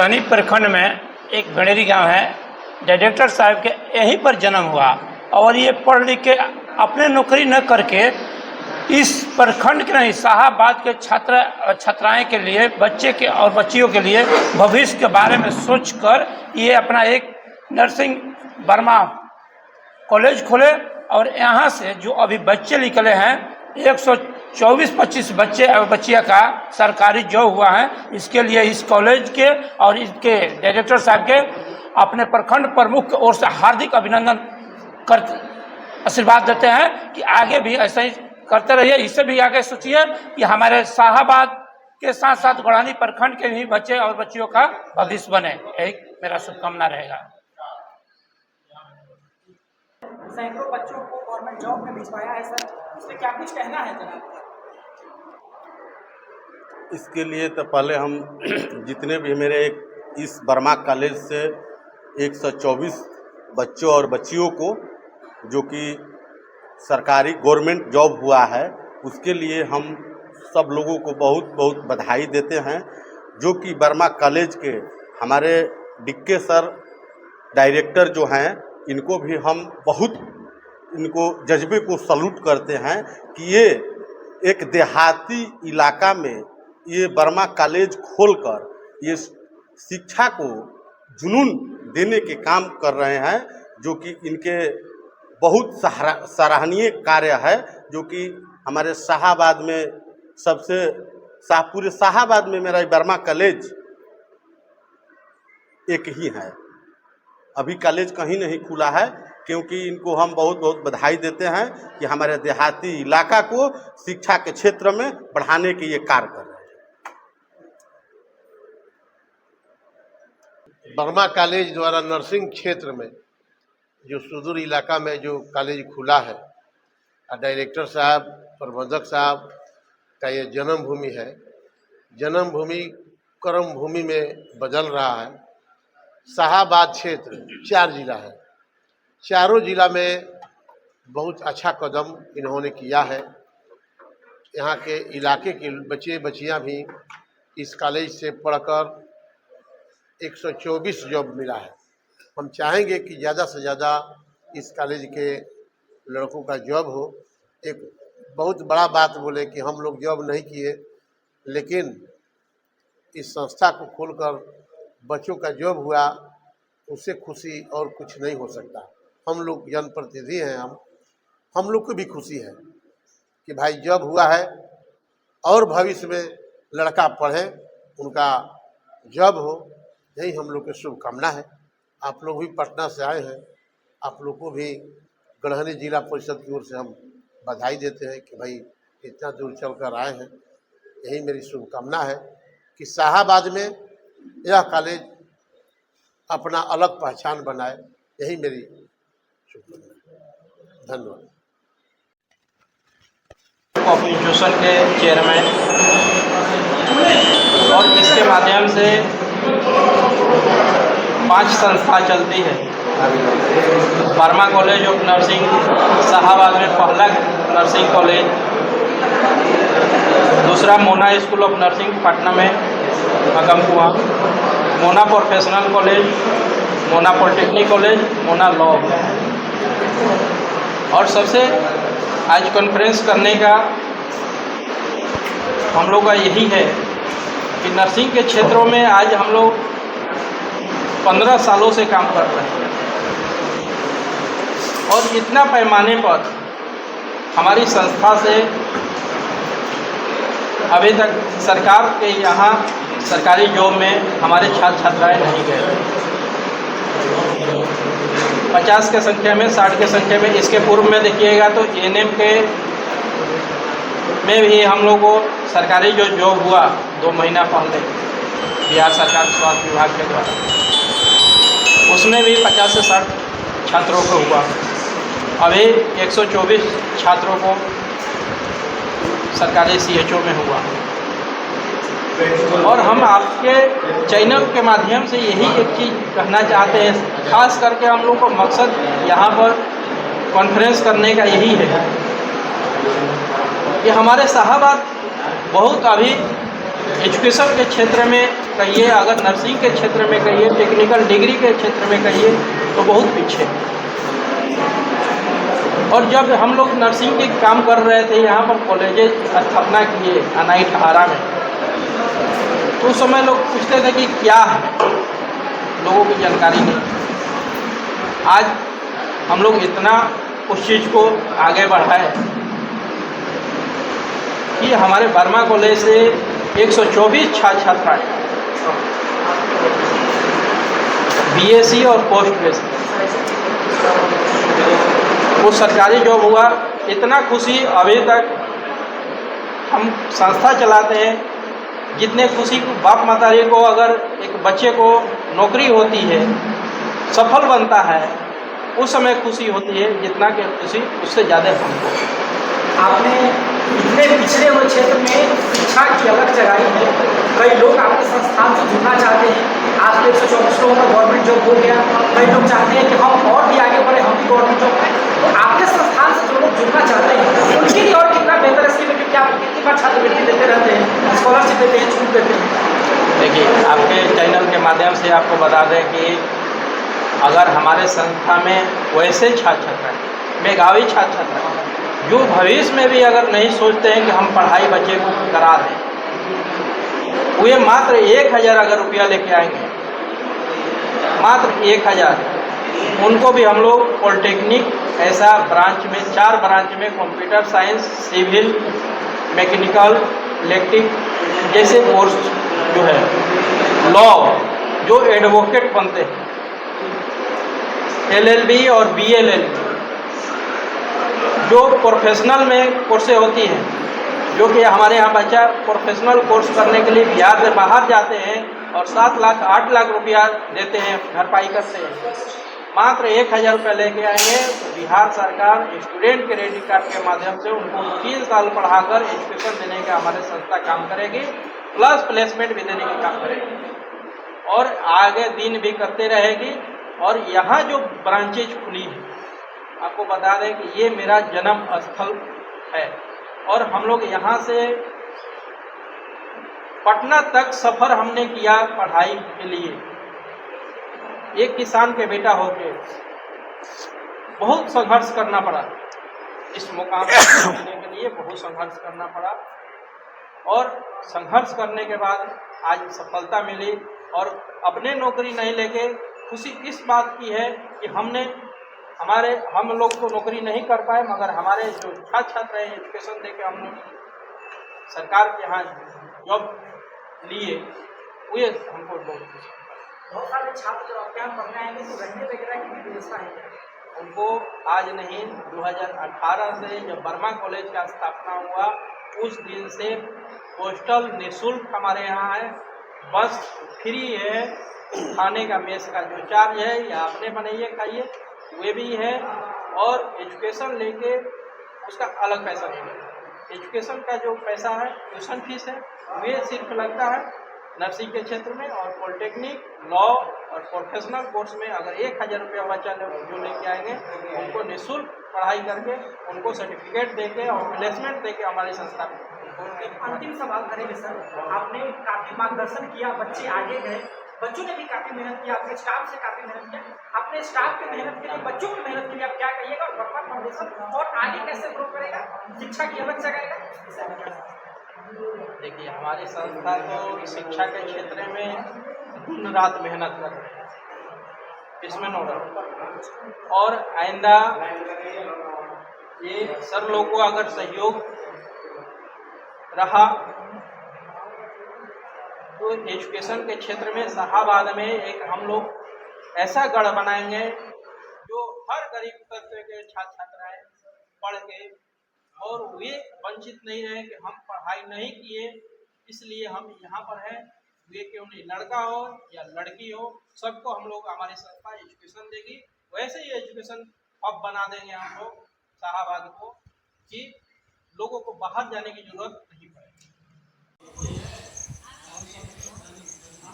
गढ़हनी प्रखंड में एक भेड़ेरी गांव है। डायरेक्टर साहब के यहीं पर जन्म हुआ और ये पढ़ लिख के अपने नौकरी न करके इस प्रखंड के नहीं शाहाबाद के छात्राएं के लिए, बच्चे के और बच्चियों के लिए भविष्य के बारे में सोचकर ये अपना एक नर्सिंग वर्मा कॉलेज खोले और यहाँ से जो अभी बच्चे निकले हैं 124-25 बच्चे और बच्चियाँ का सरकारी जॉब हुआ है। इसके लिए इस कॉलेज के और इसके डायरेक्टर साहब के अपने प्रखंड प्रमुख की ओर से हार्दिक अभिनंदन कर आशीर्वाद देते हैं कि आगे भी ऐसा ही करते रहिए। इससे भी आगे सोचिए कि हमारे शाहाबाद के साथ साथ गढ़हनी प्रखंड के भी बच्चे और बच्चियों का भविष्य बने, यही मेरा शुभकामना रहेगा। सैकड़ों बच्चों को गवर्नमेंट जॉब में भिजवाया है सर, इससे क्या कुछ कहना है जनाब? इसके लिए तो पहले हम जितने भी मेरे इस वर्मा कॉलेज से 124 बच्चों और बच्चियों को जो कि सरकारी गवर्नमेंट जॉब हुआ है उसके लिए हम सब लोगों को बहुत बहुत बधाई देते हैं। जो कि वर्मा कॉलेज के हमारे डिक्के सर डायरेक्टर जो हैं इनको भी हम बहुत इनको जज्बे को सल्यूट करते हैं कि ये एक देहाती इलाका में ये वर्मा कॉलेज खोलकर ये शिक्षा को जुनून देने के काम कर रहे हैं, जो कि इनके बहुत सराहनीय कार्य है। जो कि हमारे शाहाबाद में सबसे पूरे शाहाबाद में मेरा वर्मा कॉलेज एक ही है, अभी कॉलेज कहीं नहीं खुला है, क्योंकि इनको हम बहुत बहुत बधाई देते हैं कि हमारे देहाती इलाका को शिक्षा के क्षेत्र में बढ़ाने के ये कार्य कर रहे हैं। वर्मा कॉलेज द्वारा नर्सिंग क्षेत्र में जो सुदूर इलाका में जो कॉलेज खुला है, डायरेक्टर साहब, प्रबंधक साहब का ये जन्मभूमि है। जन्मभूमि कर्म भूमि में बदल रहा है। शाहाबाद क्षेत्र 4 जिला है, चारों जिला में बहुत अच्छा कदम इन्होंने किया है। यहाँ के इलाके के बच्चे बच्चियाँ भी इस कॉलेज से पढ़कर 124 जॉब मिला है। हम चाहेंगे कि ज़्यादा से ज़्यादा इस कॉलेज के लड़कों का जॉब हो। एक बहुत बड़ा बात बोले कि हम लोग जॉब नहीं किए, लेकिन इस संस्था को खोलकर बच्चों का जॉब हुआ, उससे खुशी और कुछ नहीं हो सकता। हम लोग जनप्रतिनिधि हैं, हम लोग को भी खुशी है कि भाई जॉब हुआ है और भविष्य में लड़का पढ़े, उनका जॉब हो, यही हम लोग की शुभकामना है। आप लोग भी पटना से आए हैं, आप लोग को भी गढ़हनी जिला परिषद की ओर से हम बधाई देते हैं कि भाई इतना दूर चल कर आए हैं। यही मेरी शुभकामना है कि शाहाबाद में यह कॉलेज अपना अलग पहचान बनाए, यही मेरी शुभकामना है। धन्यवाद। ऑफ इंस्टीट्यूशन के चेयरमैन और इसके माध्यम से 5 संस्था चलती है। Verma college of nursing Shahabad में पहला नर्सिंग कॉलेज, दूसरा Mona school of nursing Patna में Agamkuan, Mona professional college, Mona polytechnic college, Mona law. और सबसे आज कॉन्फ्रेंस करने का हम लोग का यही है कि नर्सिंग के क्षेत्रों में आज हम लोग 15 सालों से काम कर रहे हैं और इतना पैमाने पर हमारी संस्था से अभी तक सरकार के यहाँ सरकारी जॉब में हमारे छात्र छात्राएँ नहीं गए। 50 के संख्या में, 60 के संख्या में। इसके पूर्व में देखिएगा तो एएनएम के में भी हम लोग को सरकारी जो जॉब हुआ 2 महीना पहले बिहार सरकार स्वास्थ्य विभाग के द्वारा, उसमें भी 50 से 60 छात्रों को हुआ। अभी 124 छात्रों को सरकारी CHO में हुआ। और हम आपके चैनल के माध्यम से यही एक चीज़ कहना चाहते हैं, खास करके हम लोग को मकसद यहाँ पर कॉन्फ्रेंस करने का यही है कि हमारे शाहाबाद बहुत अभी एजुकेशन के क्षेत्र में कहिए, अगर नर्सिंग के क्षेत्र में कहिए, टेक्निकल डिग्री के क्षेत्र में कहिए, तो बहुत पीछे। और जब हम लोग नर्सिंग के काम कर रहे थे, यहाँ पर कॉलेजेस स्थापना किए अनाइट आरा में, तो उस समय लोग पूछते थे कि क्या है, लोगों की जानकारी नहीं। आज हम लोग इतना उस चीज़ को आगे बढ़ाए कि हमारे वर्मा कॉलेज से 124 छात्र छात्राएँ बीएससी और पोस्ट ग्रेजुएशन वो सरकारी जॉब हुआ। इतना खुशी अभी तक हम संस्था चलाते हैं, जितने खुशी बाप मातारी को अगर एक बच्चे को नौकरी होती है, सफल बनता है, उस समय खुशी होती है, जितना कि खुशी उससे ज़्यादा हमको। आपने इतने पिछड़े हुए क्षेत्र में शिक्षा की अलग जगाई है। कई लोग आपके संस्थान से जुड़ना चाहते हैं। आज 124 लोगों का गवर्नमेंट जॉब हो गया। कई लोग चाहते हैं कि हम और भी आगे बढ़े, हम भी गवर्नमेंट जॉब पाएँ। तो आपके संस्थान से जो लोग जुड़ना चाहते हैं, उनके लिए और कितना बेहतर स्कीम है कि आप कितनी बार छात्रवृत्ति देते रहते हैं, स्कॉलरशिप देते हैं, छूट देते हैं? देखिए, आपके चैनल के माध्यम से आपको बता दें कि अगर हमारे संस्था में वैसे छात्र छात्राएँ, मेधावी छात्र छात्राएँ जो भविष्य में भी अगर नहीं सोचते हैं कि हम पढ़ाई बच्चे को करा दें, वे मात्र 1000 अगर रुपया लेके आएंगे, मात्र 1000, उनको भी हम लोग पॉलिटेक्निक ऐसा ब्रांच में 4 ब्रांच में computer science, civil, mechanical, electric जैसे कोर्स जो है, लॉ जो एडवोकेट बनते हैं, LLB और BLLB जो प्रोफेशनल में कोर्सें होती हैं, जो कि हमारे यहाँ बच्चा प्रोफेशनल कोर्स करने के लिए बिहार से बाहर जाते हैं और 7 लाख 8 लाख रुपया देते हैं, भरपाई करते हैं। मात्र 1000 रुपया लेके आएंगे तो बिहार सरकार स्टूडेंट क्रेडिट कार्ड के माध्यम से उनको 3 साल पढ़ाकर एजुकेशन देने का हमारे संस्था काम करेगी, प्लस प्लेसमेंट भी देने का काम करेगी और आगे दिन भी करते रहेगी। और यहाँ जो ब्रांचेज खुली है, आपको बता दें कि ये मेरा जन्म स्थल है और हम लोग यहाँ से पटना तक सफ़र हमने किया पढ़ाई के लिए। एक किसान के बेटा होके बहुत संघर्ष करना पड़ा, इस मुकाम पर पहुंचने के लिए बहुत संघर्ष करना पड़ा और संघर्ष करने के बाद आज सफलता मिली। और अपने नौकरी नहीं लेके खुशी इस बात की है कि हम लोग तो नौकरी नहीं कर पाए, मगर हमारे जो छात्र छात्र हैं एजुकेशन देके हम लोग सरकार के यहाँ जॉब लिए, वे हमको बहुत सारे छात्र जब आपके यहाँ पढ़ने आएंगे तो रहने वगैरह की व्यवस्था है? उनको आज नहीं, 2018 से जब वर्मा कॉलेज का स्थापना हुआ उस दिन से हॉस्टल निःशुल्क हमारे यहाँ है, बस फ्री है, खाने का मेस का जो चार्ज है या अपने बनाइए खाइए वे भी है, और एजुकेशन लेके उसका अलग पैसा नहीं है। एजुकेशन का जो पैसा है, ट्यूशन फीस है, वे सिर्फ लगता है नर्सिंग के क्षेत्र में, और पॉलिटेक्निक, लॉ और प्रोफेशनल कोर्स में अगर 1000 रुपया बच्चा जो लेके आएंगे उनको निःशुल्क पढ़ाई करके उनको सर्टिफिकेट देके और प्लेसमेंट देके हमारी संस्था में। अंतिम सवाल करेंगे सर, आपने काफ़ी मार्गदर्शन किया, बच्चे आगे गए, बच्चों ने भी काफ़ी मेहनत किया, आपने स्टाफ से काफ़ी मेहनत किया, अपने स्टाफ की मेहनत के लिए, बच्चों की मेहनत के लिए आप क्या कहिएगा और वर्मा फाउंडेशन और आगे कैसे ग्रो करेगा, शिक्षा की अलग जगह? देखिए, हमारी संस्था तो शिक्षा के क्षेत्र में दिन रात मेहनत कर रहे हैं, इसमें नो डाउट। और आइंदा ये सर लोगों को अगर सहयोग रहा तो एजुकेशन के क्षेत्र में शाहाबाद में एक हम लोग ऐसा गढ़ बनाएंगे जो हर गरीब तबके के छात्र छात्राएं पढ़ के और वे वंचित नहीं रहे कि हम पढ़ाई नहीं किए इसलिए हम यहाँ पर हैं। वे क्यों नहीं, लड़का हो या लड़की हो, सबको हम लोग हमारी संस्था एजुकेशन देगी। वैसे ही एजुकेशन हब बना देंगे हम लोग शाहाबाद को कि लोगों को बाहर जाने की जरूरत नहीं पड़ेगी।